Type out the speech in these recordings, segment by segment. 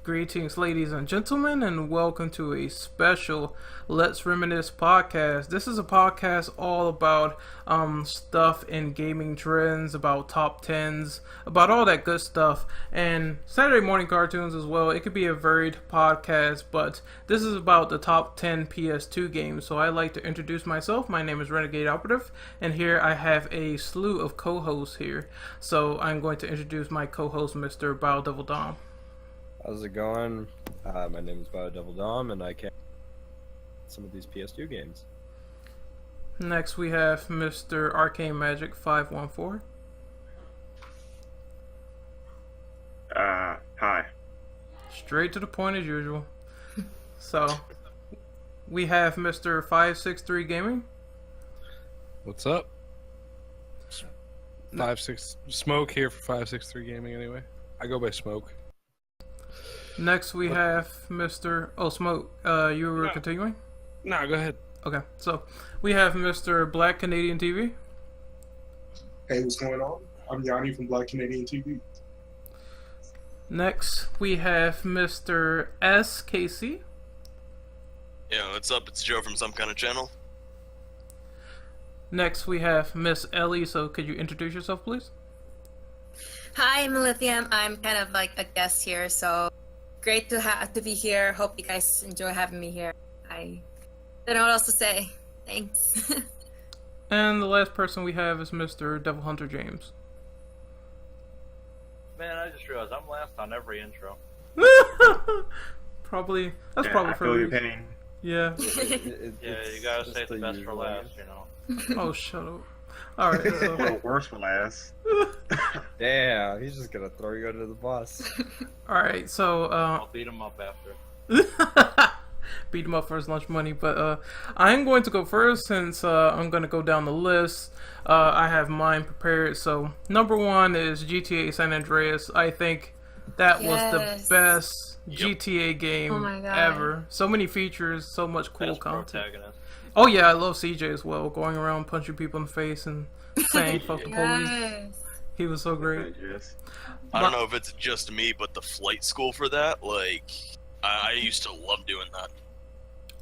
Greetings, ladies and gentlemen, and welcome to a special Let's Reminisce podcast. This is a podcast all about stuff in gaming trends, about top 10s, about all that good stuff, and Saturday morning cartoons as well. It could be a varied podcast, but this is about the top 10 PS2 games. So I'd like to introduce myself. My name is Renegade Co-Operative, and here I have a slew of co-hosts here. So I'm going to introduce my co-host, Mr. Devil Dom. How's it going? My name is Devil Dom, and I can some of these PS2 games. Next, we have Mr. Arcane Magic 514. Hi. Straight to the point as usual. So, we have Mr. 563 Gaming. What's up? 5-6 Smoke here for 563 Gaming anyway. I go by Smoke. Next, we have Mr. Oh, Smoke. You were continuing? No, go ahead. Okay, so we have Mr. Black Canadian TV. Hey, what's going on? I'm Yanni from Black Canadian TV. Next, we have Mr. SKC. Yeah, what's up? It's Joe from some kind of channel. Next, we have Miss Ellie. So, could you introduce yourself, please? Hi, I'm Lithium. I'm kind of like a guest here, so great to be here. Hope you guys enjoy having me here. I don't know what else to say. Thanks. And the last person we have is Mr. Devil Hunter James. Man, I just realized I'm last on every intro. Probably. That's Yeah, probably I for feel you. your pain. Yeah. Yeah, you gotta save the best for last, you know. Oh, shut up. Alright, so. Well, worse for last. Damn, he's just gonna throw you under the bus. Alright, so, I'll beat him up after. beat him up for his lunch money, but, I'm going to go first since, I'm gonna go down the list. I have mine prepared, so, number one is GTA San Andreas. I think that was the best GTA game ever. So many features, so much cool Best content. protagonist. Oh yeah, I love CJ as well, going around punching people in the face and saying fuck the police. Yes. He was so great. Yes. I don't know if it's just me, but the flight school for that, I used to love doing that.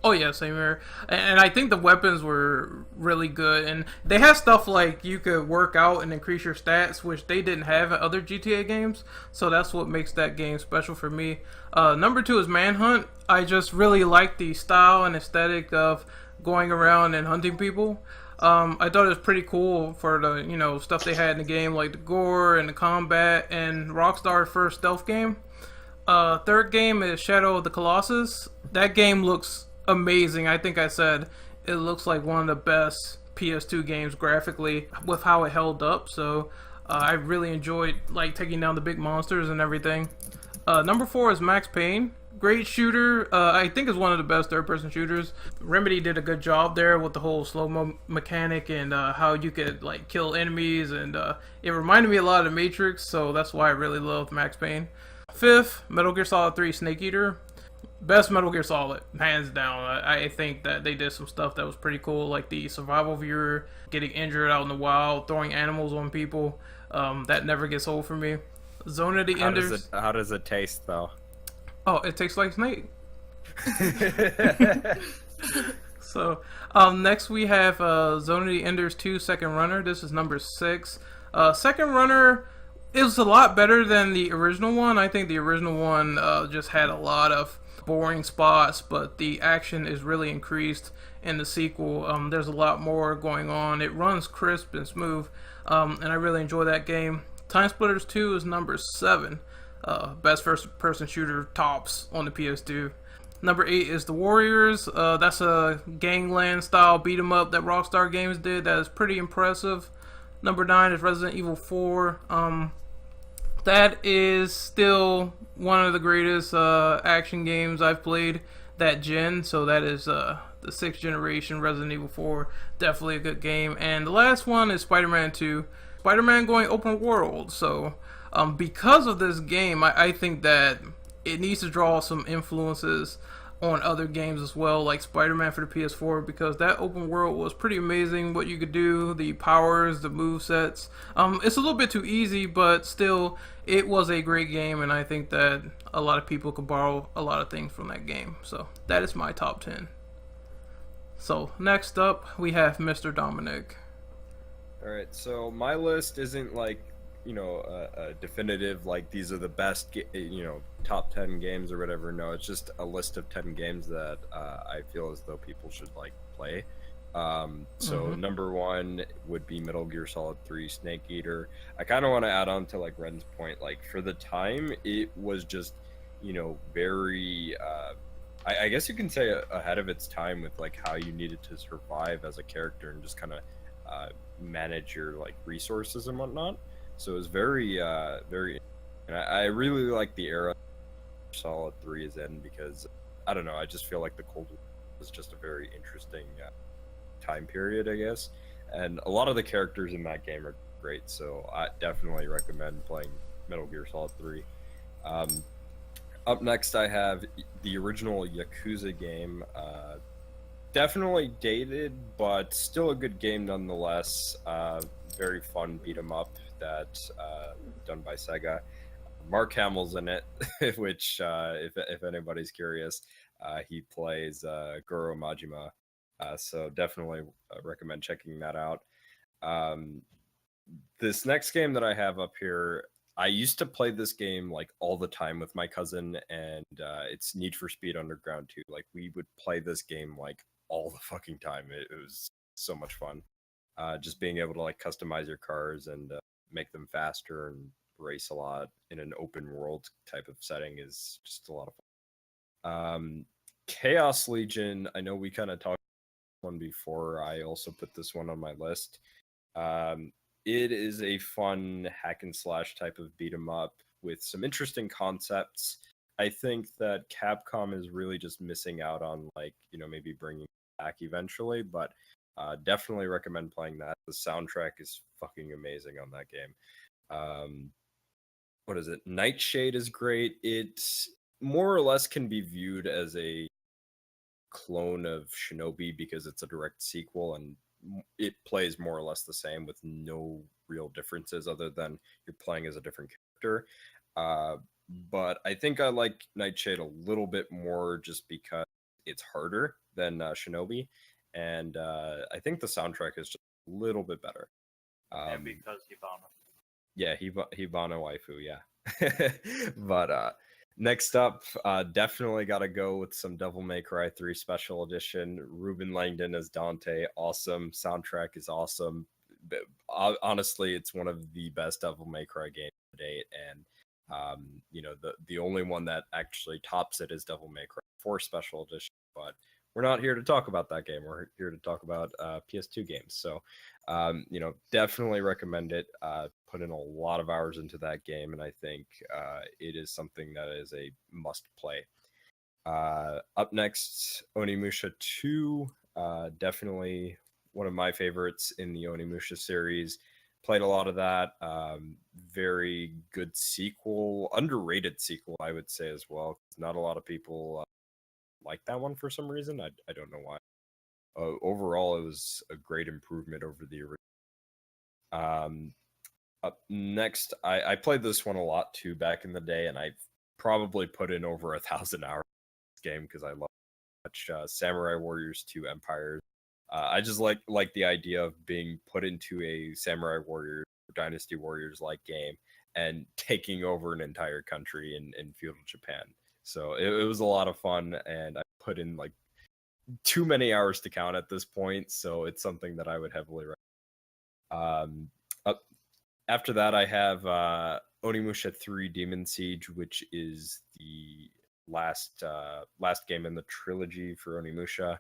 Oh yeah, same here. And I think the weapons were really good, and they had stuff like you could work out and increase your stats, which they didn't have in other GTA games. So that's what makes that game special for me. Number two is Manhunt. I just really like the style and aesthetic of going around and hunting people. I thought it was pretty cool for the stuff they had in the game, like the gore and the combat, and Rockstar's first stealth game. Third game is Shadow of the Colossus. That game looks amazing. I think I said it looks like one of the best PS2 games graphically with how it held up. So I really enjoyed taking down the big monsters and everything. Number four is Max Payne. Great shooter. I think it's one of the best third-person shooters. Remedy did a good job there with the whole slow-mo mechanic and how you could kill enemies, and it reminded me a lot of the Matrix, so that's why I really loved Max Payne. Fifth, Metal Gear Solid 3 Snake Eater. Best Metal Gear Solid, hands down. I think that they did some stuff that was pretty cool, like the survival viewer, getting injured out in the wild, throwing animals on people. That never gets old for me. Zone of the Enders. How does it taste, though? Oh, it tastes like snake. So, next we have Zone of the Enders 2 Second Runner. This is number 6. Second Runner is a lot better than the original one. I think the original one just had a lot of boring spots, but the action is really increased in the sequel. There's a lot more going on. It runs crisp and smooth, and I really enjoy that game. Time Splitters 2 is number 7. Best first-person shooter tops on the PS2. Number 8 is The Warriors. That's a gangland style beat 'em up that Rockstar Games did. That is pretty impressive. Number 9 is Resident Evil 4. That is still one of the greatest action games I've played that gen. So that is the 6th generation Resident Evil 4. Definitely a good game. And the last one is Spider-Man 2. Spider-Man going open world. So because of this game, I think that it needs to draw some influences on other games as well, like Spider-Man for the PS4, because that open world was pretty amazing. What you could do, the powers, the move sets. It's a little bit too easy, but still, it was a great game, and I think that a lot of people could borrow a lot of things from that game. So that is my top 10. So next up, we have Mr. Dominic. All right, so my list isn't like, a definitive, like these are the best, top 10 games or whatever. No, it's just a list of 10 games that I feel as though people should like play. So number one would be Metal Gear Solid 3 Snake Eater. I kind of want to add on to like Ren's point, like for the time, it was just, very, I guess you can say ahead of its time with like how you needed to survive as a character and just kind of manage your like resources and whatnot. So it was very, very, and I really like the era Solid 3 is in because, I don't know, I just feel like the Cold War was just a very interesting time period, I guess. And a lot of the characters in that game are great, so I definitely recommend playing Metal Gear Solid 3. Up next, I have the original Yakuza game. Definitely dated, but still a good game nonetheless. Very fun beat 'em up that done by Sega. Mark Hamill's in it, which if anybody's curious, he plays Goro Majima. So definitely recommend checking that out. This next game that I have up here, I used to play this game like all the time with my cousin, and it's Need for Speed Underground 2. Like we would play this game like all the fucking time. It was so much fun. Just being able to like customize your cars and make them faster and race a lot in an open world type of setting is just a lot of fun. Chaos Legion, I know we kind of talked one before. I also put this one on my list. It is a fun hack and slash type of beat 'em up with some interesting concepts. I think that Capcom is really just missing out on like, maybe bringing it back eventually, but definitely recommend playing that. The soundtrack is fucking amazing on that game. What is it? Nightshade is great. It more or less can be viewed as a clone of Shinobi because it's a direct sequel and it plays more or less the same with no real differences other than you're playing as a different character. But I think I like Nightshade a little bit more just because it's harder than Shinobi, and I think the soundtrack is just a little bit better. And because Hibana. Yeah, Hibana waifu, yeah. But next up, definitely got to go with some Devil May Cry 3 Special Edition. Ruben Langdon as Dante, awesome. Soundtrack is awesome. Honestly, it's one of the best Devil May Cry games to date, and the only one that actually tops it is Devil May Cry 4 Special Edition. But we're not here to talk about that game. We're here to talk about PS2 games. So, definitely recommend it. Put in a lot of hours into that game, and I think it is something that is a must play. Up next, Onimusha 2. Definitely one of my favorites in the Onimusha series. Played a lot of that. Very good sequel, underrated sequel, I would say as well. Not a lot of people like that one for some reason. I don't know why. Overall, it was a great improvement over the original. Up next, I played this one a lot too back in the day, and I probably put in over 1,000 hours in this game because I love much Samurai Warriors 2 Empires. I just like the idea of being put into a Samurai Warriors Dynasty Warriors like game and taking over an entire country in feudal Japan. So it was a lot of fun, and I put in like too many hours to count at this point, so it's something that I would heavily recommend. After that, I have Onimusha 3 Demon Siege, which is the last game in the trilogy for Onimusha.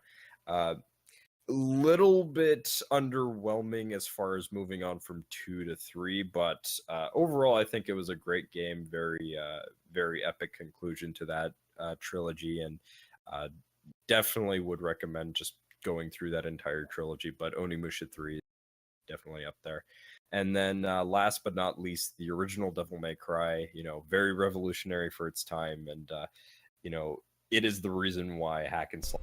Little bit underwhelming as far as moving on from 2 to 3, but overall I think it was a great game. Very very epic conclusion to that trilogy, and definitely would recommend just going through that entire trilogy, but Onimusha 3 is definitely up there. And then last but not least, the original Devil May Cry, very revolutionary for its time, and it is the reason why hack and slash,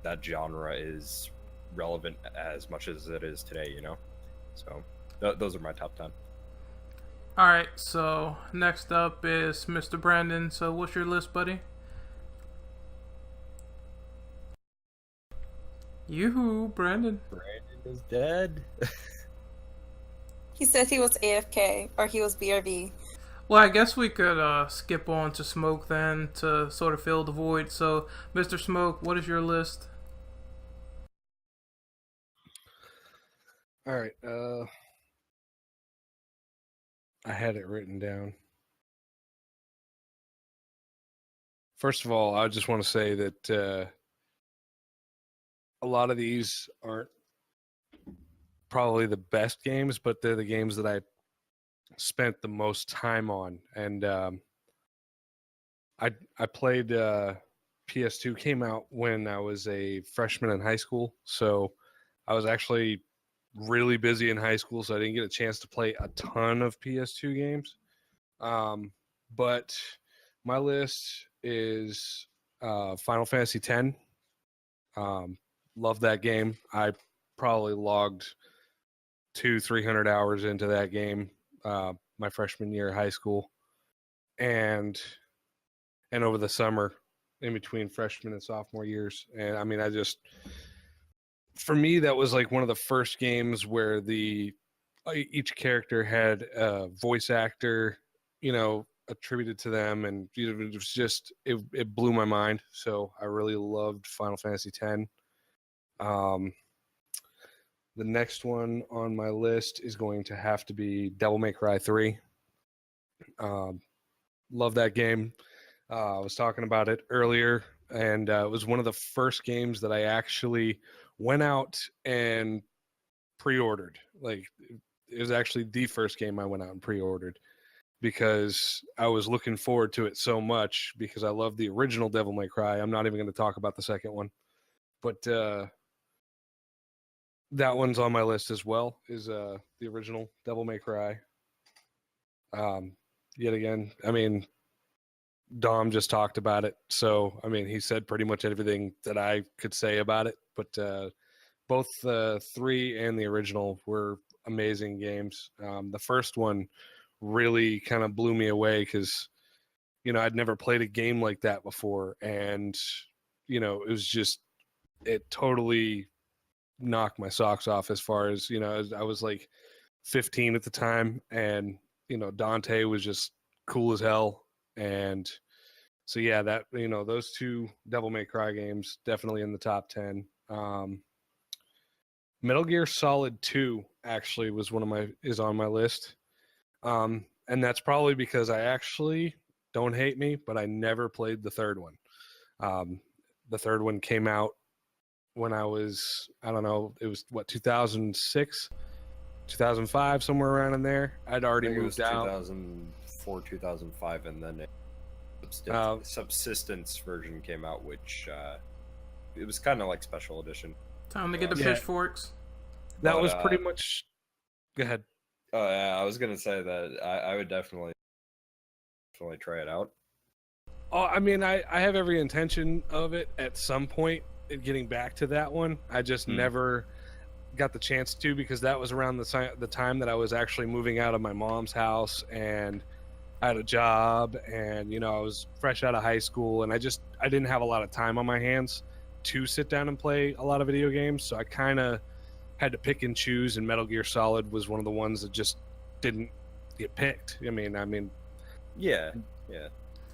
that genre is relevant as much as it is today. So those are my top 10. All right, so next up is Mr. Brandon. So what's your list, buddy? Yoo-hoo, Brandon. Brandon is dead. He said he was AFK or he was BRB. Well, I guess we could skip on to Smoke then to sort of fill the void. So, Mr. Smoke, what is your list? All right. I had it written down. First of all, I just want to say that a lot of these aren't probably the best games, but they're the games that I spent the most time on. And I played PS2 came out when I was a freshman in high school, so I was actually really busy in high school, so I didn't get a chance to play a ton of PS2 games. But my list is Final Fantasy X. Love that game. I probably logged 200-300 hours into that game my freshman year of high school, and over the summer in between freshman and sophomore years. And I mean, for me, that was like one of the first games where each character had a voice actor, attributed to them, and it was just it blew my mind. So I really loved Final Fantasy X. The next one on my list is going to have to be Devil May Cry 3. Love that game. I was talking about it earlier, and it was one of the first games that I actually went out and pre-ordered. Like, it was actually the first game I went out and pre-ordered because I was looking forward to it so much because I love the original Devil May Cry. I'm not even going to talk about the second one, but that one's on my list as well, is the original Devil May Cry. Yet again, I mean, Dom just talked about it, so I mean, he said pretty much everything that I could say about it. But both the 3 and the original were amazing games. The first one really kind of blew me away because, I'd never played a game like that before, and it totally knocked my socks off as far as, I was like 15 at the time, and Dante was just cool as hell. And so yeah, that those 2 Devil May Cry games definitely in the top 10. Metal Gear Solid 2 actually is on my list. And that's probably because I actually, don't hate me, but I never played the third one. The third one came out when I was, I don't know, it was 2006, 2005, somewhere around in there. I'd already moved out. 2004, 2005, and then subsistence version came out, which it was kind of like special edition. Time to get the pitchforks. That was pretty much. Go ahead. Yeah, I was gonna say that I would definitely try it out. Oh, I mean, I have every intention of it at some point getting back to that one. I just never got the chance to, because that was around the time that I was actually moving out of my mom's house, and I had a job, and I was fresh out of high school, and I didn't have a lot of time on my hands to sit down and play a lot of video games, so I kind of had to pick and choose, and Metal Gear Solid was one of the ones that just didn't get picked. I mean yeah.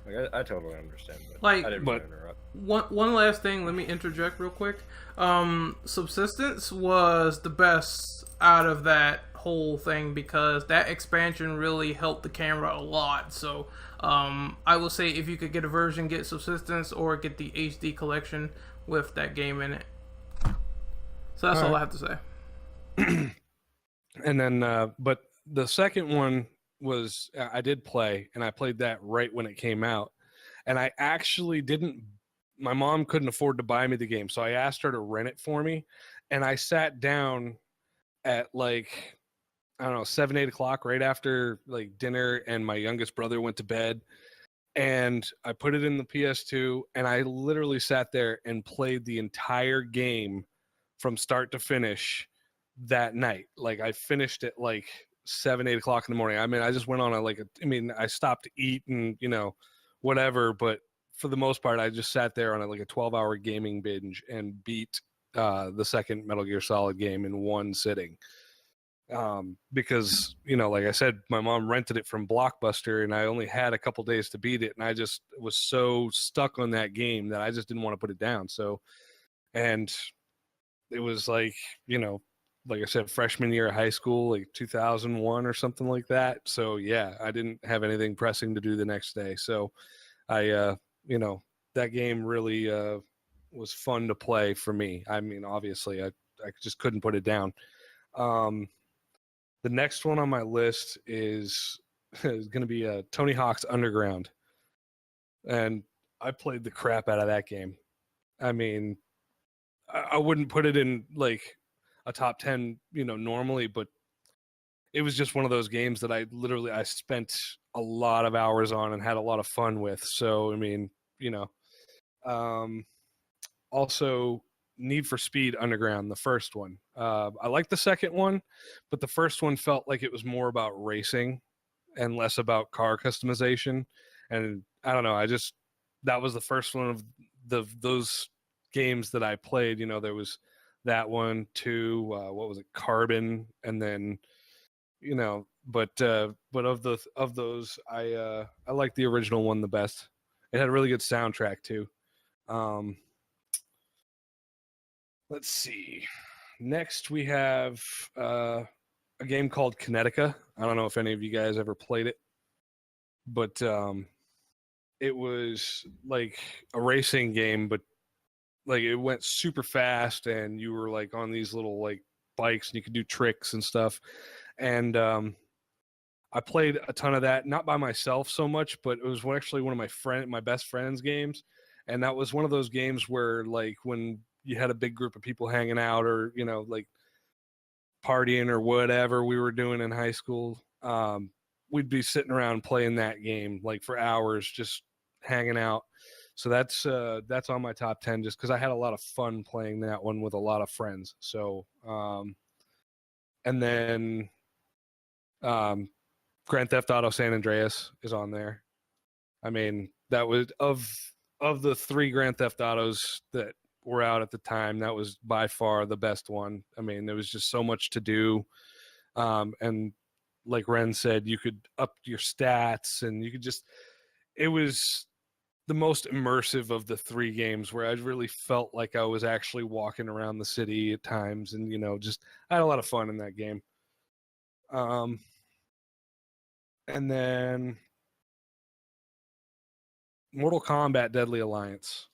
Like, I totally understand, but Like, I didn't want to interrupt. One last thing, let me interject real quick. Subsistence was the best out of that whole thing because that expansion really helped the camera a lot. So I will say, if you could get a version, get Subsistence or get the HD collection with that game in it. So that's all I have to say. And then, but the second one was, I did play, and I played that right when it came out. And I actually my mom couldn't afford to buy me the game, so I asked her to rent it for me. And I sat down at like, I don't know, 7, 8 o'clock, right after like dinner, and my youngest brother went to bed. and I put it in the PS2, and I literally sat there and played the entire game from start to finish that night. Like I finished it like 7, 8 o'clock in the morning. I mean, I just went on I stopped to eat and, whatever, but for the most part, I just sat there on a 12-hour gaming binge and beat the second Metal Gear Solid game in one sitting. Because, like I said, my mom rented it from Blockbuster and I only had a couple days to beat it. And I just was so stuck on that game that I just didn't want to put it down. So, and it was like I said, freshman year of high school, like 2001 or something like that. So yeah, I didn't have anything pressing to do the next day. So I, that game really was fun to play for me. I mean, obviously I just couldn't put it down. The next one on my list is going to be Tony Hawk's Underground. And I played the crap out of that game. I mean, I wouldn't put it in like a top 10, normally, but it was just one of those games that I spent a lot of hours on and had a lot of fun with. So, I mean, also Need for Speed Underground, the first one. I like the second one, but the first one felt like it was more about racing and less about car customization. And I don't know, that was the first one of those games that I played. There was that one too. What was it? Carbon, and then but of those, I like the original one the best. It had a really good soundtrack too. Let's see. Next, we have a game called Kinetica. I don't know if any of you guys ever played it, but it was like a racing game, but like it went super fast, and you were like on these little like bikes, and you could do tricks and stuff. And I played a ton of that, not by myself so much, but it was actually one of my best friend's games. And that was one of those games where like when you had a big group of people hanging out or, like partying or whatever we were doing in high school, we'd be sitting around playing that game like for hours, just hanging out. So that's on my top 10 just because I had a lot of fun playing that one with a lot of friends. So, and then Grand Theft Auto San Andreas is on there. I mean, that was of the 3 Grand Theft Autos that were out at the time, that was by far the best one. I mean, there was just so much to do. And like Ren said, you could up your stats and you could it was the most immersive of the 3 games where I really felt like I was actually walking around the city at times. And, I had a lot of fun in that game. And then Mortal Kombat Deadly Alliance.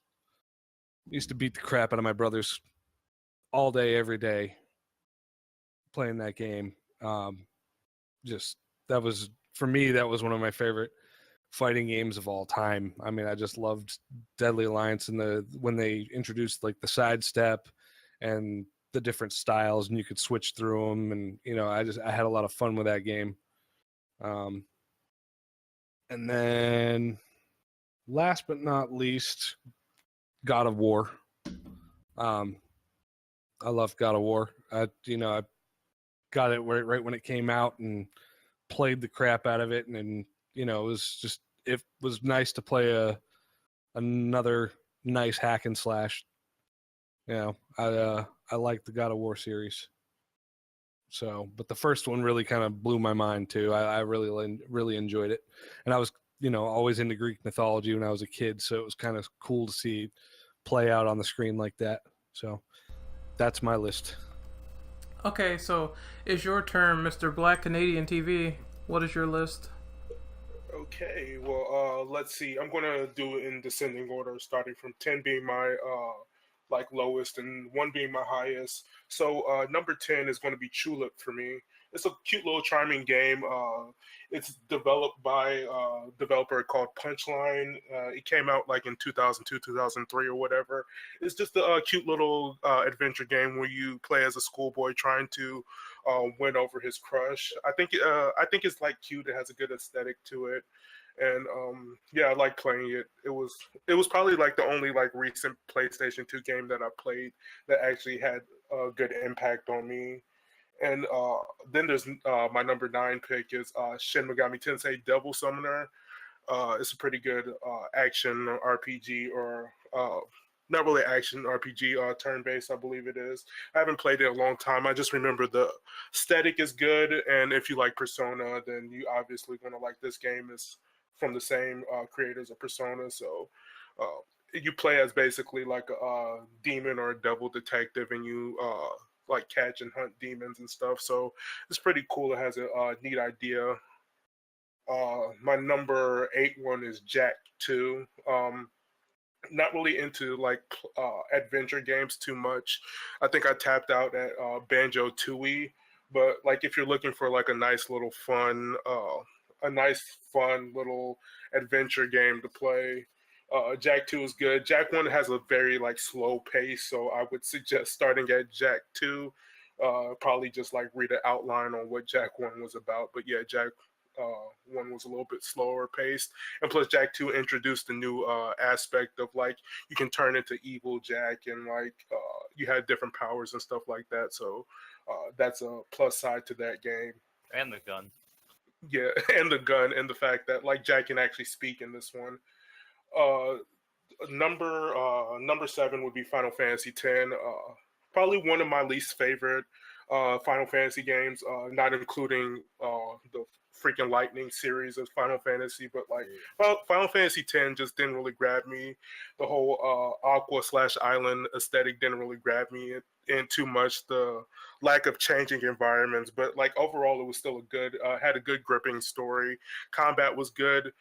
Used to beat the crap out of my brothers all day, every day, playing that game. That was, for me, that was one of my favorite fighting games of all time. I mean, I just loved Deadly Alliance and when they introduced like the sidestep and the different styles, and you could switch through them, and I had a lot of fun with that game. And then last but not least, God of War. I love God of War. I got it right when it came out and played the crap out of it, and it was nice to play another nice hack and slash. I like the God of War series. So, but the first one really kind of blew my mind too. I really enjoyed it, and I was always into Greek mythology when I was a kid, so it was kind of cool to see play out on the screen like that. So that's my list. Okay, so it's your turn, Mr. Black Canadian TV. What is your list? Okay, well, let's see. I'm gonna do it in descending order, starting from 10 being my lowest and 1 being my highest. So number 10 is going to be Tulip for me. It's a cute little charming game. It's developed by a developer called Punchline. It came out like in 2002, 2003 or whatever. It's just a cute little adventure game where you play as a schoolboy trying to win over his crush. I think it's like cute. It has a good aesthetic to it. And yeah, I like playing it. It was probably like the only like recent PlayStation 2 game that I played that actually had a good impact on me. And then there's my number 9 pick is Shin Megami Tensei Devil Summoner. It's a pretty good action RPG, or not really action RPG, turn-based, I believe it is. I haven't played it in a long time. I just remember the aesthetic is good, and if you like Persona, then you obviously going to like this game. It's from the same creators of Persona, so you play as basically like a demon or a devil detective, and you like catch and hunt demons and stuff. So it's pretty cool. It has a neat idea. My number 8 one is Jack 2. Not really into like adventure games too much. I think I tapped out at Banjo Tooie, but like if you're looking for like a nice fun little adventure game to play, Jack 2 is good. Jack 1 has a very like slow pace, so I would suggest starting at Jack 2. Probably just like read an outline on what Jack 1 was about. But yeah, Jack 1 was a little bit slower paced, and plus Jack 2 introduced a new aspect of like you can turn into evil Jack, and like you had different powers and stuff like that. So that's a plus side to that game. And the gun. Yeah, and the gun, and the fact that like Jack can actually speak in this one. Uh, number 7 would be Final Fantasy X. Probably one of my least favorite Final Fantasy games, not including the freaking Lightning series of Final Fantasy, but like Final Fantasy X just didn't really grab me. The whole Aqua/Island aesthetic didn't really grab me in too much. The lack of changing environments, but like overall, it was still had a good gripping story. Combat was good.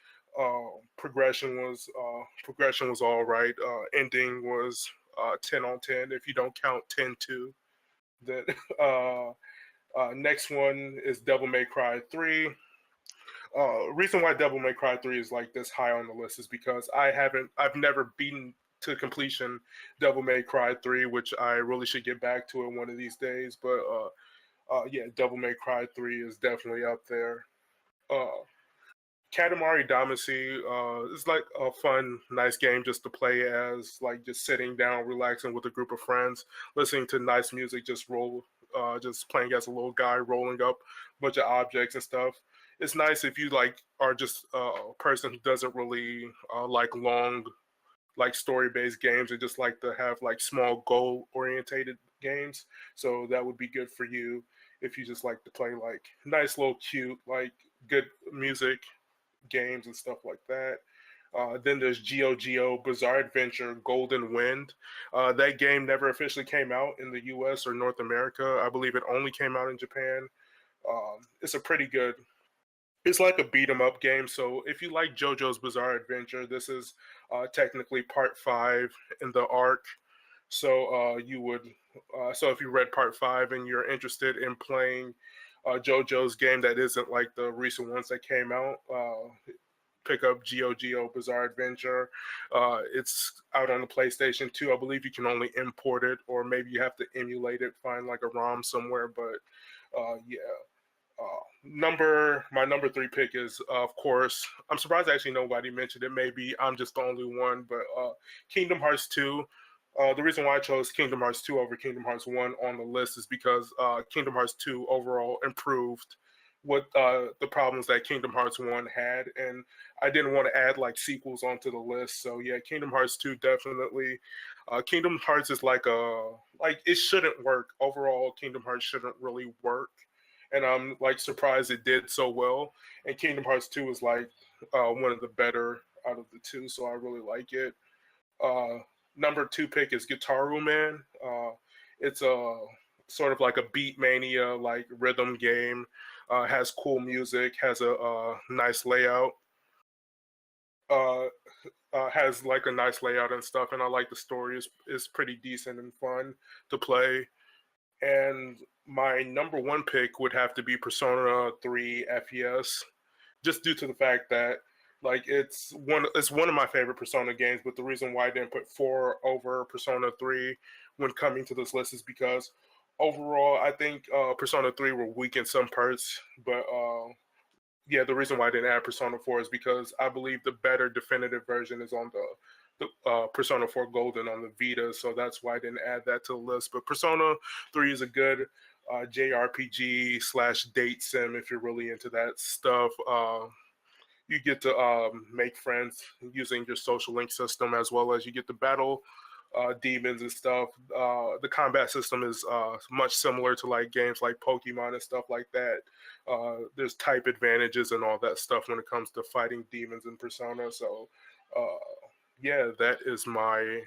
Progression was all right. Ending was 10 on 10 if you don't count 10-2. That next one is Devil May Cry 3. Reason why Devil May Cry 3 is like this high on the list is because I've never beaten to completion Devil May Cry 3, which I really should get back to it one of these days. But yeah, Devil May Cry 3 is definitely up there. Katamari Damacy is like a fun, nice game just to play as, like just sitting down, relaxing with a group of friends, listening to nice music, just playing as a little guy rolling up a bunch of objects and stuff. It's nice if you like are just a person who doesn't really like long, like story-based games and just like to have like small goal-orientated games. So that would be good for you if you just like to play like nice little cute, like good music games and stuff like that. Then there's Geo Bizarre Adventure Golden Wind. That game never officially came out in the US or North America. I believe it only came out in Japan. It's a pretty good, it's like a beat 'em up game. So if you like JoJo's Bizarre Adventure, this is technically part 5 in the arc. So so if you read part 5 and you're interested in playing JoJo's game that isn't like the recent ones that came out, pick up Geo Bizarre Adventure. It's out on the PlayStation 2. I believe you can only import it, or maybe you have to emulate it, find like a ROM somewhere. But yeah. My number 3 pick is, of course, I'm surprised actually nobody mentioned it. Maybe I'm just the only one, but Kingdom Hearts 2. The reason why I chose Kingdom Hearts 2 over Kingdom Hearts 1 on the list is because Kingdom Hearts 2 overall improved what the problems that Kingdom Hearts 1 had, and I didn't want to add like sequels onto the list. So yeah, Kingdom Hearts 2 definitely. Kingdom Hearts is like it shouldn't work. Overall, Kingdom Hearts shouldn't really work. And I'm like surprised it did so well. And Kingdom Hearts 2 is like one of the better out of the two, so I really like it. Number 2 pick is Guitaru Man. It's a sort of like a Beatmania like rhythm game. Has cool music, has a nice layout. Has like a nice layout and stuff, and I like the story. Is pretty decent and fun to play. And my number 1 pick would have to be Persona 3 FES, just due to the fact that like it's one of my favorite Persona games. But the reason why I didn't put 4 over Persona 3 when coming to this list is because overall I think Persona 3 were weak in some parts, but yeah, the reason why I didn't add Persona 4 is because I believe the better definitive version is on the Persona 4 Golden on the Vita, so that's why I didn't add that to the list. But Persona 3 is a good JRPG slash date sim if you're really into that stuff. You get to make friends using your social link system, as well as you get to battle demons and stuff. The combat system is much similar to like games like Pokemon and stuff like that. There's type advantages and all that stuff when it comes to fighting demons in Persona. So, yeah, that is my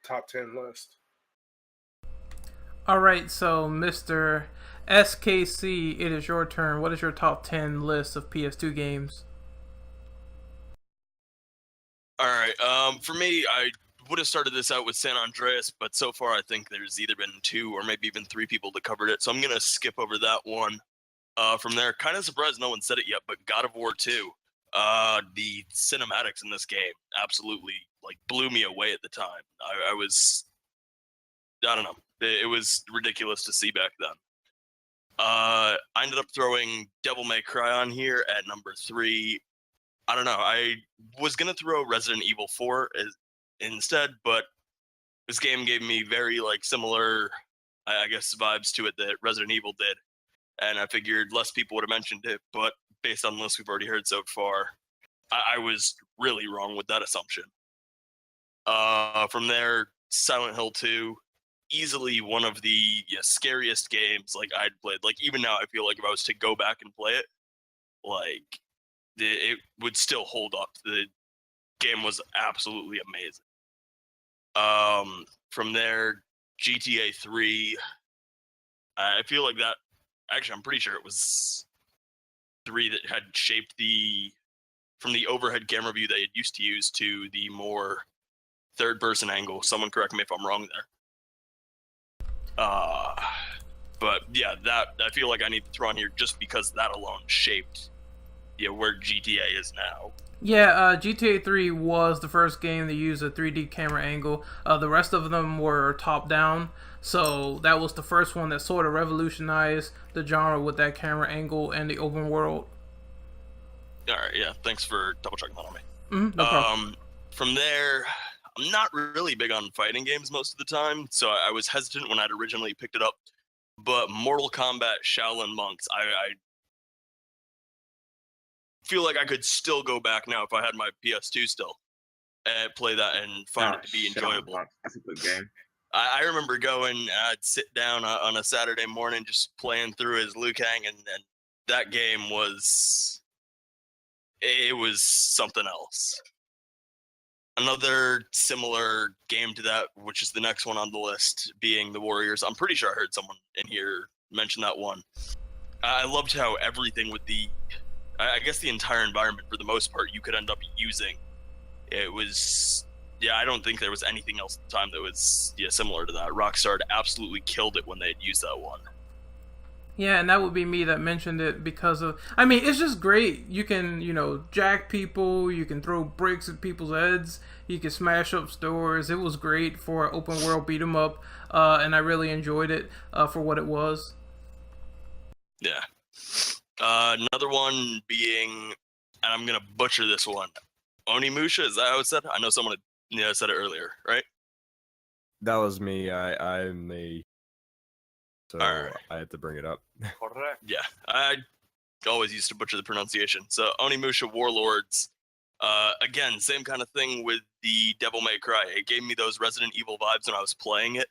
top 10 list. All right, so Mr. SKC, it is your turn. What is your top 10 list of PS2 games? All right. For me, I would have started this out with San Andreas, but so far I think there's either been 2 or maybe even 3 people that covered it, so I'm gonna skip over that one. From there, kind of surprised no one said it yet, but God of War 2. The cinematics in this game absolutely like blew me away at the time. I don't know. It was ridiculous to see back then. I ended up throwing Devil May Cry on here at number 3. I don't know. I was gonna throw Resident Evil 4 instead, but this game gave me very like similar, I guess, vibes to it that Resident Evil did, and I figured less people would have mentioned it. But based on the list we've already heard so far, I was really wrong with that assumption. From there, Silent Hill 2, easily one of the scariest games like I'd played. Like even now, I feel like if I was to go back and play it, like it would still hold up. The game was absolutely amazing. From there, GTA 3. I feel like that. Actually, I'm pretty sure it was 3 that had shaped from the overhead camera view they had used to use to the more third-person angle. Someone correct me if I'm wrong there. But yeah, that I feel like I need to throw on here just because that alone shaped where GTA is now. Yeah, GTA 3 was the first game to use a 3D camera angle. The rest of them were top-down, so that was the first one that sort of revolutionized the genre with that camera angle and the open world. All right, yeah, thanks for double-checking that on me. No problem. From there, I'm not really big on fighting games most of the time, so I was hesitant when I'd originally picked it up. But Mortal Kombat Shaolin Monks, I feel like I could still go back now if I had my PS2 still and play that and find it to be enjoyable. That's a good game. I remember going, I'd sit down on a Saturday morning just playing through as Liu Kang, and that game was something else. Another similar game to that, which is the next one on the list, being The Warriors. I'm pretty sure I heard someone in here mention that one. I loved how everything with I guess the entire environment, for the most part, you could end up using. It was, I don't think there was anything else at the time that was, similar to that. Rockstar had absolutely killed it when they had used that one. Yeah, and that would be me that mentioned it because of... I mean, it's just great. You can, jack people. You can throw bricks at people's heads. You can smash up stores. It was great for an open world beat 'em up, and I really enjoyed it for what it was. Yeah. Another one being, and I'm gonna butcher this one, Onimusha. Is that how it's said? I know someone had said it earlier, right? That was me. I'm a... So right. I had to bring it up. Correct. Yeah, I always used to butcher the pronunciation. So Onimusha Warlords, again, same kind of thing with the Devil May Cry. It gave me those Resident Evil vibes when I was playing it,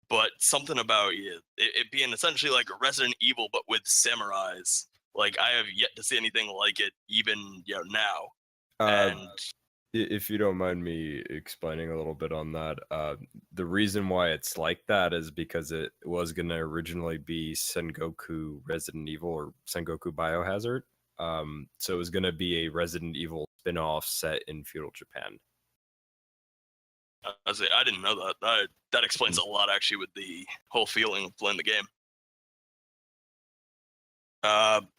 but something about it being essentially like a Resident Evil but with samurais. Like I have yet to see anything like it, even now. And if you don't mind me explaining a little bit on that, the reason why it's like that is because it was going to originally be Sengoku Resident Evil or Sengoku Biohazard. So it was going to be a Resident Evil spin-off set in feudal Japan. I didn't know that. That explains a lot, actually, with the whole feeling of playing the game.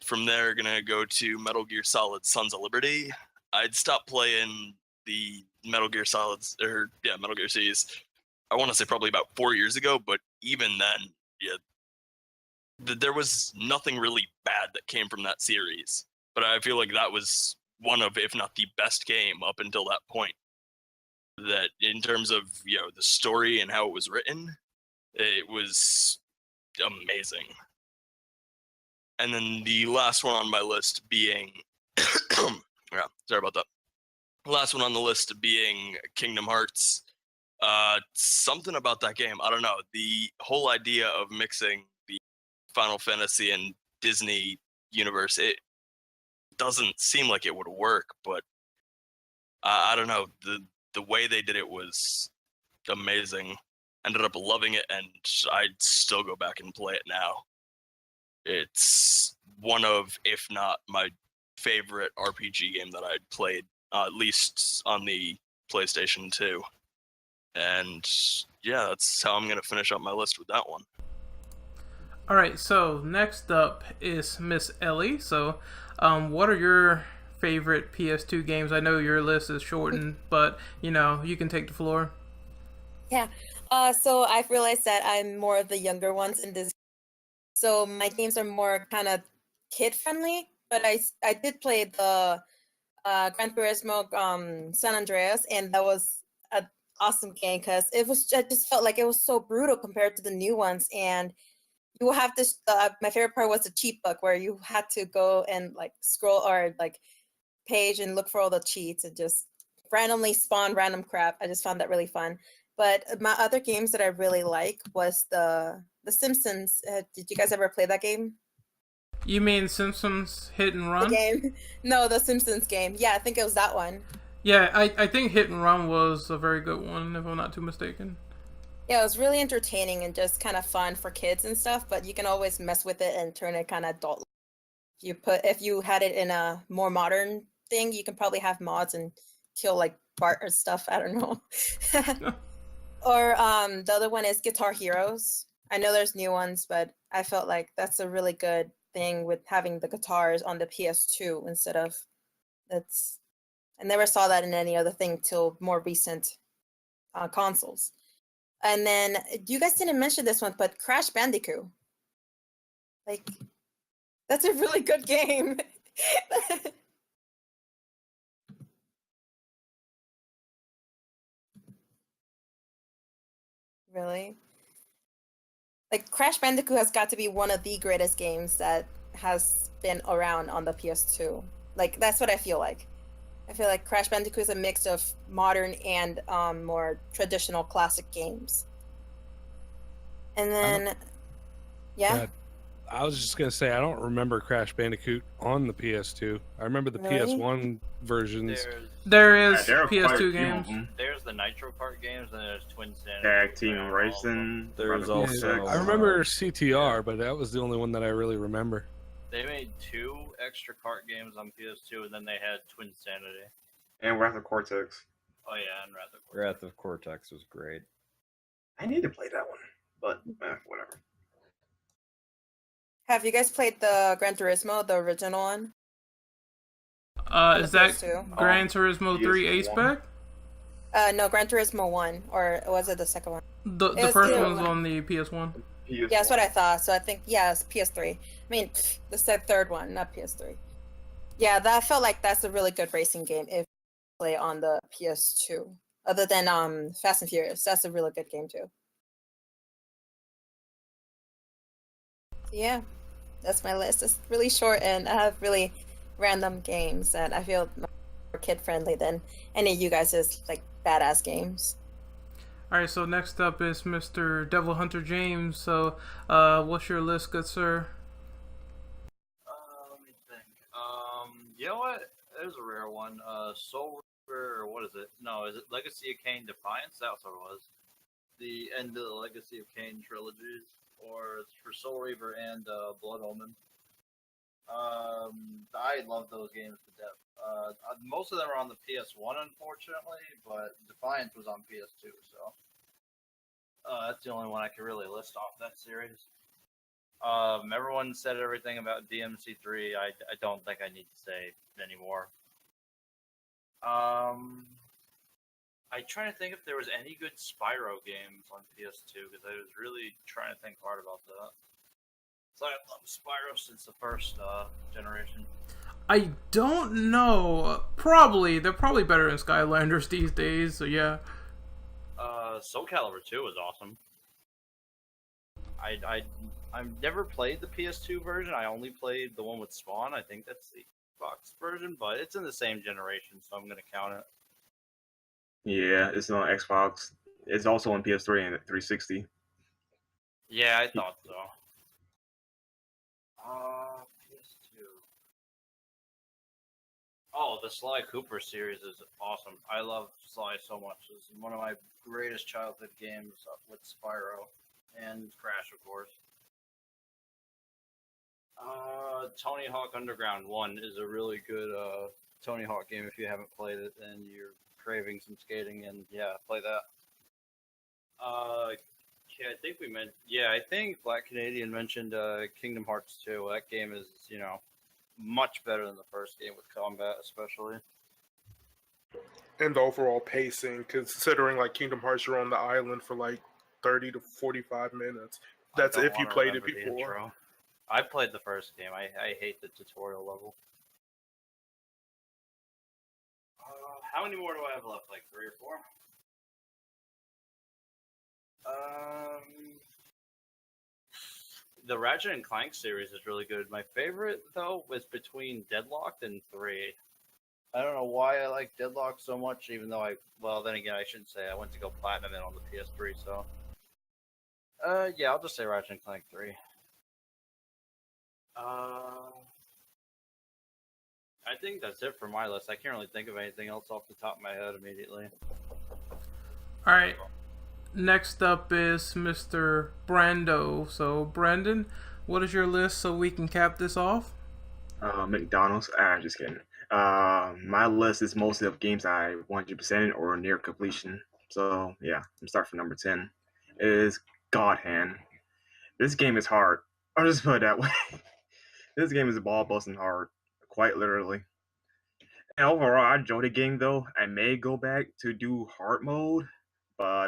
From there, gonna go to Metal Gear Solid Sons of Liberty. I'd stopped playing the Metal Gear Solids, Metal Gear series, I want to say probably about 4 years ago, but even then, there was nothing really bad that came from that series. but I feel like that was one of, if not the best game up until that point. That in terms of, you know, the story and how it was written, it was amazing. And then the last one on my list being, yeah, sorry about that. Last one on the list being Kingdom Hearts. Something about that game, I don't know. The whole idea of mixing the Final Fantasy and Disney universe, it doesn't seem like it would work, but I don't know. The way they did it was amazing. Ended up loving it, and I'd still go back and play it now. It's one of, if not my favorite RPG game that I'd played, at least on the PlayStation 2. And yeah, that's how I'm going to finish up my list with that one. All right, so next up is Miss Ellie. So, what are your favorite PS2 games? I know your list is shortened, but you know you can take the floor. Yeah. So I've realized that I'm more of the younger ones in this. So my games are more kind of kid friendly, but I did play the Gran Turismo San Andreas, and that was an awesome game because I just felt like it was so brutal compared to the new ones. And you will have this. My favorite part was the cheat book where you had to go and like scroll or like page and look for all the cheats and just randomly spawn random crap. I just found that really fun. But my other games that I really like was the Simpsons. Did you guys ever play that game? You mean Simpsons Hit and The Run? game? No, the Simpsons game. Yeah, I think it was that one. Yeah, I think Hit and Run was a very good one, if I'm not too mistaken. Yeah, it was really entertaining and just kind of fun for kids and stuff, but you can always mess with it and turn it kind of adult. If you had it in a more modern thing, you can probably have mods and kill like Bart or stuff. I don't know. Or the other one is Guitar Heroes. I know there's new ones, but I felt like that's a really good thing with having the guitars on the PS2 instead of that's. I never saw that in any other thing till more recent consoles. And then you guys didn't mention this one, but Crash Bandicoot. Like, that's a really good game. Really? Like, Crash Bandicoot has got to be one of the greatest games that has been around on the PS2. Like, that's what I feel like. I feel like Crash Bandicoot is a mix of modern and more traditional classic games. And then, yeah. I was just gonna say I don't remember Crash Bandicoot on the PS2. I remember the Really? PS1 versions. There is there are quite a PS2 few games. of them. There's the Nitro Kart games, and there's Twin Sanity. Tag Team Racing. There's Brother also- Six. I remember CTR, but that was the only one that I really remember. They made 2 extra kart games on PS2, and then they had Twin Sanity. And Wrath of Cortex. Oh yeah, and Rather. Wrath of Cortex was great. I need to play that one, but whatever. Have you guys played the Gran Turismo, the original one? On Is the that PS2? Gran Turismo 3 Ace PS1. Pack? No, Gran Turismo 1, or was it the second one? The It was first either one's one. on the PS1. Yeah, that's what I thought. So I think, yeah, it's PS3. I mean, the third one, not PS3. Yeah, that felt like that's a really good racing game if you play on the PS2. Other than Fast and Furious, that's a really good game too. Yeah, that's my list. It's really short, and I have really random games that I feel more kid friendly than any of you guys' like badass games. All right, so next up is Mr. Devil Hunter James. So, what's your list, good sir? Let me think. You know what? There's a rare one. Soul Reaper, or what is it? No, is it Legacy of Kain Defiance? That's what it was. The end of the Legacy of Kain trilogies, or it's for Soul Reaver and Blood Omen. I love those games to death. Most of them are on the PS1, unfortunately, but Defiance was on PS2, so that's the only one I can really list off that series. Everyone said everything about DMC3. I don't think I need to say anymore. I'm trying to think if there was any good Spyro games on PS2, because I was really trying to think hard about that. So I love Spyro since the first generation. I don't know. Probably they're probably better than Skylanders these days. So yeah. Soul Calibur 2 was awesome. I've never played the PS2 version. I only played the one with Spawn. I think that's the Xbox version, but it's in the same generation, so I'm gonna count it. Yeah, it's on Xbox. It's also on PS3 and 360. Yeah, I thought so. PS2. Oh, the Sly Cooper series is awesome. I love Sly so much. It's one of my greatest childhood games with Spyro and Crash, of course. Tony Hawk Underground 1 is a really good Tony Hawk game if you haven't played it and you're craving some skating, and yeah, play that. Yeah, I think we meant. Yeah, I think Black Canadian mentioned Kingdom Hearts 2. That game is, much better than the first game with combat, especially. And the overall pacing, considering like Kingdom Hearts, you're on the island for like 30 to 45 minutes. That's if you played it before. I played the first game. I hate the tutorial level. How many more do I have left? Like 3 or 4? The Ratchet and Clank series is really good. My favorite, though, was between Deadlocked and 3. I don't know why I like Deadlocked so much, even though then again, I shouldn't say I went to go platinum it on the PS3, so. Yeah, I'll just say Ratchet and Clank 3. I think that's it for my list. I can't really think of anything else off the top of my head immediately. All right. Next up is Mr. Brando. So, Brandon, what is your list so we can cap this off? McDonald's. Just kidding. My list is mostly of games I 100% or near completion. So yeah, I'm starting from number 10. It is God Hand. This game is hard. I'll just put it that way. This game is ball busting hard, quite literally. And overall, I enjoyed the game though. I may go back to do hard mode, but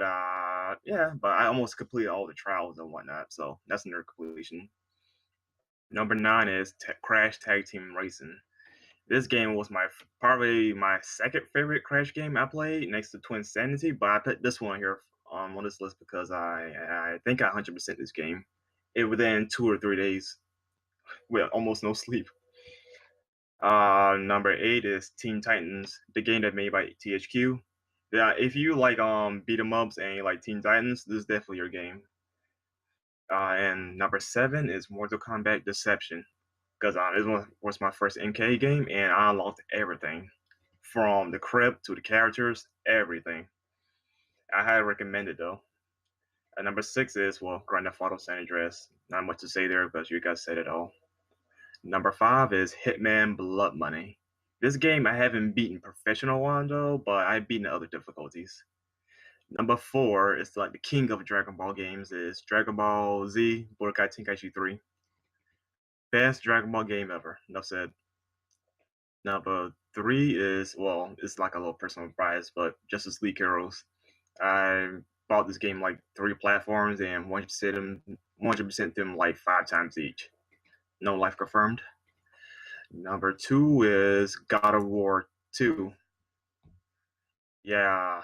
but I almost completed all the trials and whatnot, so that's near completion. Number 9 is Crash Tag Team Racing. This game was probably my second favorite Crash game I played, next to Twin Sanity. But I put this one here on this list because I think I 100% this game. It within 2 or 3 days, with almost no sleep. Number 8 is Teen Titans, the game that made by THQ. Yeah, if you like beat 'em ups and you like Teen Titans, this is definitely your game. And number 7 is Mortal Kombat Deception, because it was my first MK game, and I unlocked everything from the crypt to the characters, everything. I highly recommend it though. And number 6 is Grand Theft Auto San Andreas. Not much to say there, but you guys said it all. Number 5 is Hitman Blood Money. This game I haven't beaten professional on though, but I've beaten other difficulties. Number 4 is like the king of Dragon Ball games is Dragon Ball Z Budokai Tenkaichi 3. Best Dragon Ball game ever. Enough said. Number 3 is it's like a little personal bias, but Justice League Heroes. I bought this game like 3 platforms and 100% them like 5 times each. No life confirmed. Number 2 is God of War 2. Yeah,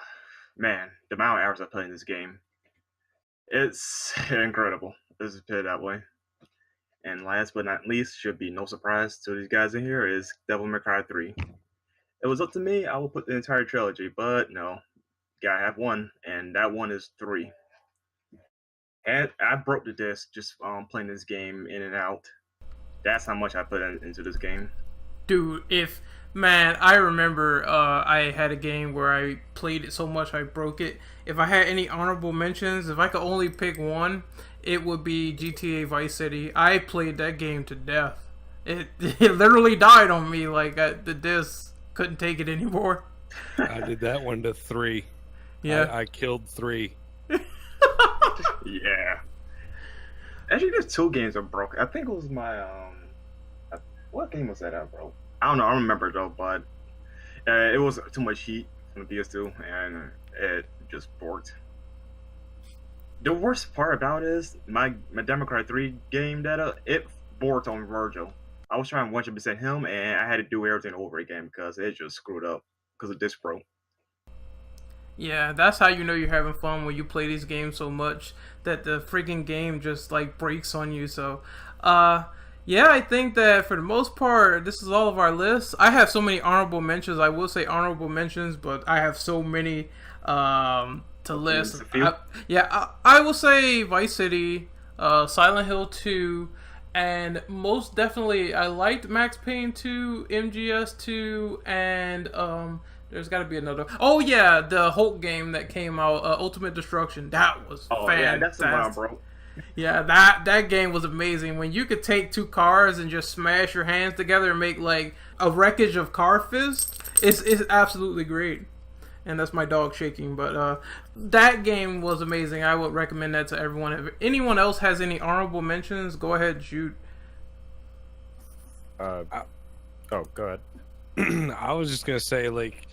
man, the amount of hours I played in this game, it's incredible. Let's just put it that way. And last but not least, should be no surprise to these guys in here, is Devil May Cry 3. It was up to me, I would put the entire trilogy, but no, gotta have one, and that one is 3. And I broke the disc just playing this game in and out. That's how much I put into this game. Dude, I remember I had a game where I played it so much I broke it. If I had any honorable mentions, if I could only pick one, it would be GTA Vice City. I played that game to death. It literally died on me. Like the disc couldn't take it anymore. I did that one to 3. Yeah, I killed 3. Yeah. Actually, there's 2 games that broke. I think it was my what game was that I broke? I don't know. I don't remember though, but it was too much heat from the PS2, and it just borked. The worst part about it is my Democrat 3 game data, it borked on Virgil. I was trying 100% him, and I had to do everything over again because it just screwed up because of Disc Pro. Yeah, that's how you know you're having fun when you play these games so much that the freaking game just like breaks on you. So, yeah, I think that for the most part, this is all of our lists. I have so many honorable mentions. I will say honorable mentions, but I have so many to list. I will say Vice City, Silent Hill 2, and most definitely I liked Max Payne 2, MGS 2, and there's got to be another. Oh yeah, the Hulk game that came out, Ultimate Destruction. That was fantastic. Yeah, that's the one, bro. Yeah, that game was amazing. When you could take two cars and just smash your hands together and make like a wreckage of car fist, it's absolutely great. And that's my dog shaking, but that game was amazing. I would recommend that to everyone. If anyone else has any honorable mentions, go ahead, shoot. Oh, go ahead. I was just gonna say, like,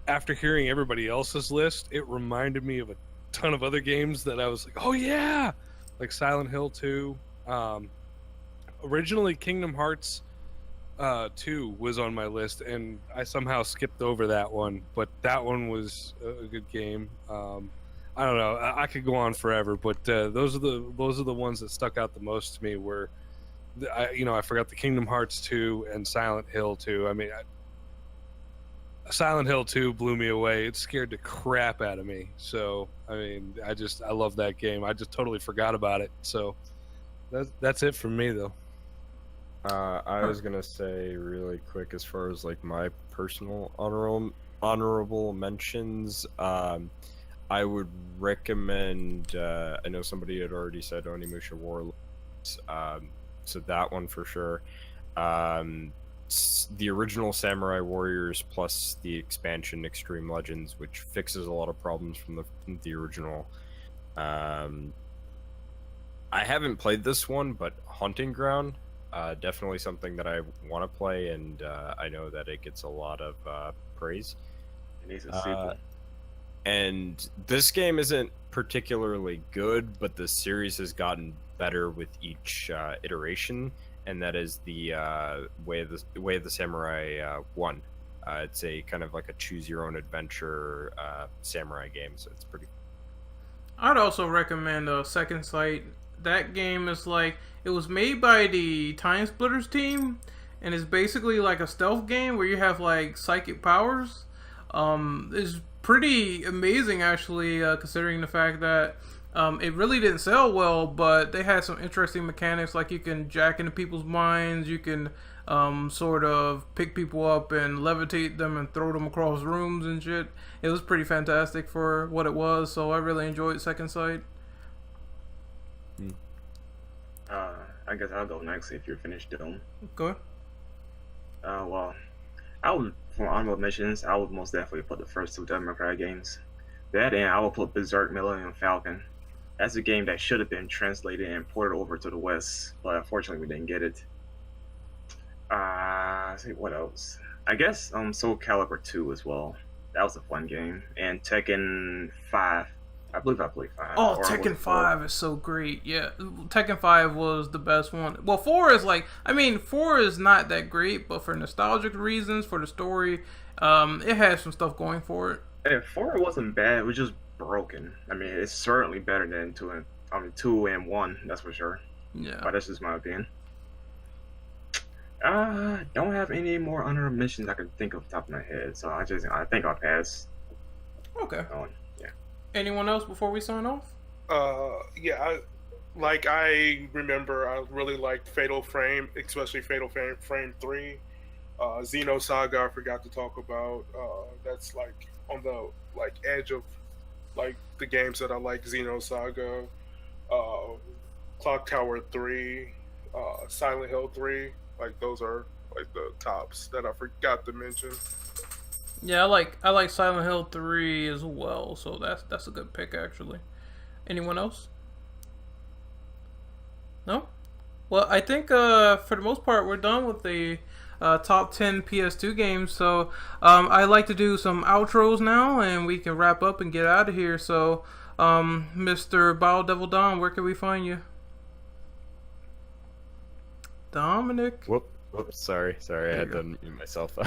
after hearing everybody else's list, it reminded me of a ton of other games that I was like, oh yeah, like Silent Hill 2. Originally, Kingdom Hearts 2 was on my list, and I somehow skipped over that one. But that one was a good game. I don't know. I could go on forever, but those are the ones that stuck out the most to me. Were I forgot the Kingdom Hearts 2 and Silent Hill 2. I mean, Silent Hill 2 blew me away. It scared the crap out of me. So, I mean, I love that game. I just totally forgot about it. So, that's it from me, though. I was gonna say really quick, as far as like my personal honorable mentions, I would recommend. I know somebody had already said Onimusha Warlords, so that one for sure. The original Samurai Warriors plus the expansion Extreme Legends, which fixes a lot of problems from the original. I haven't played this one, but Hunting Ground, definitely something that I want to play, and I know that it gets a lot of praise. It needs a sequel. And this game isn't particularly good, but the series has gotten better with each iteration, and that is the Way of the Samurai 1. It's a kind of like a choose your own adventure samurai game, so it's pretty. I'd also recommend Second Sight. That game is like, it was made by the Time Splitters team, and it's basically like a stealth game where you have like psychic powers. It's pretty amazing actually, considering the fact that it really didn't sell well, but they had some interesting mechanics, like you can jack into people's minds, you can sort of pick people up and levitate them and throw them across rooms and shit. It was pretty fantastic for what it was, so I really enjoyed Second Sight. I guess I'll go next if you're finished, Dylan. Go ahead. Well, I would, for honorable mentions, I would most definitely put the first two Devil May Cry games. That, and I would put Berserk Millennium Falcon. That's a game that should have been translated and ported over to the West, but unfortunately we didn't get it. Let's see, what else? I guess Soul Calibur 2 as well. That was a fun game. And Tekken 5. I believe I played 5. Oh, Tekken 5 is so great. Yeah, Tekken 5 was the best one. Well, 4 is like, I mean, 4 is not that great, but for nostalgic reasons, for the story, it has some stuff going for it. And 4 wasn't bad, it was just broken. I mean, it's certainly better than 2 and 1, that's for sure. Yeah. But that's just my opinion. Don't have any more honorable mentions I can think of the top of my head, so I think I'll pass. Okay. Yeah. Anyone else before we sign off? Yeah, I remember I really liked Fatal Frame, especially Fatal Frame 3. Xenosaga I forgot to talk about. That's like on the edge of like the games that I like. Xenosaga, Clock Tower 3, Silent Hill 3. Like those are like the tops that I forgot to mention. Yeah, I like Silent Hill 3 as well, so that's a good pick actually. Anyone else? No? Well, I think for the most part we're done with the top 10 PS2 games. So I like to do some outros now, and we can wrap up and get out of here. So, Mr. Bile Devil Dom, where can we find you? Dominic. Whoop. Oops, sorry, I had to unmute myself.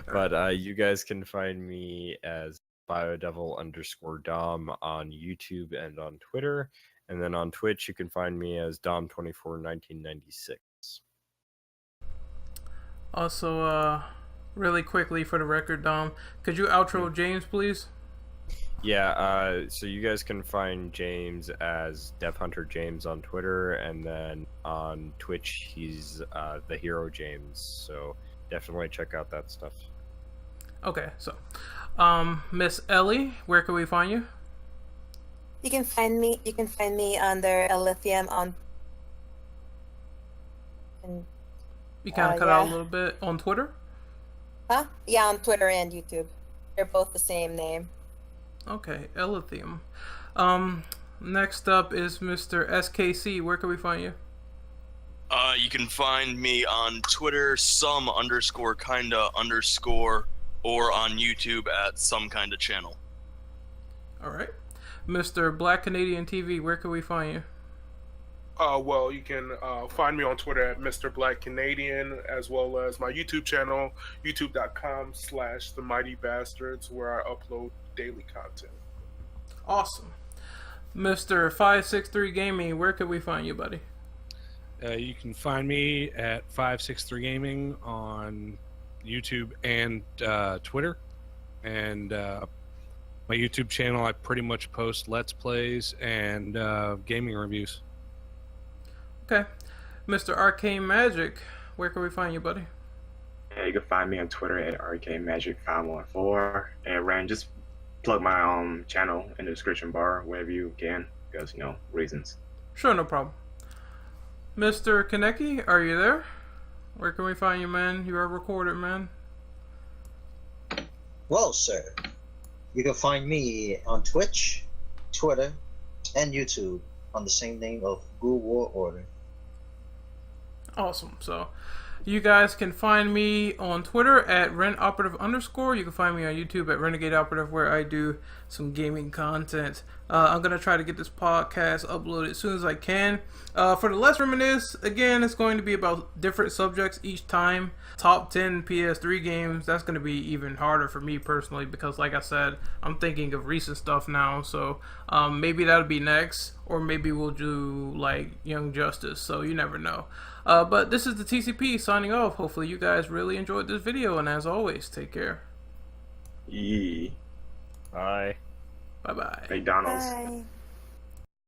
But you guys can find me as biodevil_Dom on YouTube and on Twitter. And then on Twitch, you can find me as Dom241996. Also, really quickly for the record, Dom, could you outro James, please? Yeah, so you guys can find James as Dev Hunter James on Twitter, and then on Twitch, he's the Hero James. So definitely check out that stuff. Okay, so, Miss Ellie, where can we find you? You can find me under Lithium on. And, You kind of cut out a little bit on Twitter. huh? Yeah, on Twitter and YouTube. They're both the same name. Okay, Elithium. Next up is Mr. SKC. Where can we find you? You can find me on Twitter, some_kinda_, or on YouTube at some kinda channel. All right. Mr. Black Canadian TV, where can we find you? Well, you can find me on Twitter at Mr. Black Canadian, as well as my YouTube channel, youtube.com/The Mighty Bastards, where I upload daily content. Awesome. Mr. 563 Gaming, where can we find you, buddy? You can find me at 563 Gaming on YouTube and Twitter. And my YouTube channel, I pretty much post Let's Plays and gaming reviews. Okay. Mr. Arcane Magic, where can we find you, buddy? Yeah, you can find me on Twitter at arcademagic514. And Rand, just plug my channel in the description bar wherever you can, because reasons. Sure, no problem. Mr. Kaneki, are you there? Where can we find you, man? You are recorded, man. Well, sir, you can find me on Twitch, Twitter, and YouTube on the same name of Ghoul War Order. Awesome. So, you guys can find me on Twitter at RenOperative_. You can find me on YouTube at Renegade Operative, where I do some gaming content. I'm going to try to get this podcast uploaded as soon as I can. For the Let's Reminisce, again, it's going to be about different subjects each time. Top 10 PS3 games, that's going to be even harder for me personally, because like I said, I'm thinking of recent stuff now. So maybe that'll be next, or maybe we'll do like Young Justice, so you never know. But this is the TCP signing off. Hopefully you guys really enjoyed this video, and as always, take care. Yee. Bye. Bye-bye. McDonald's. Bye.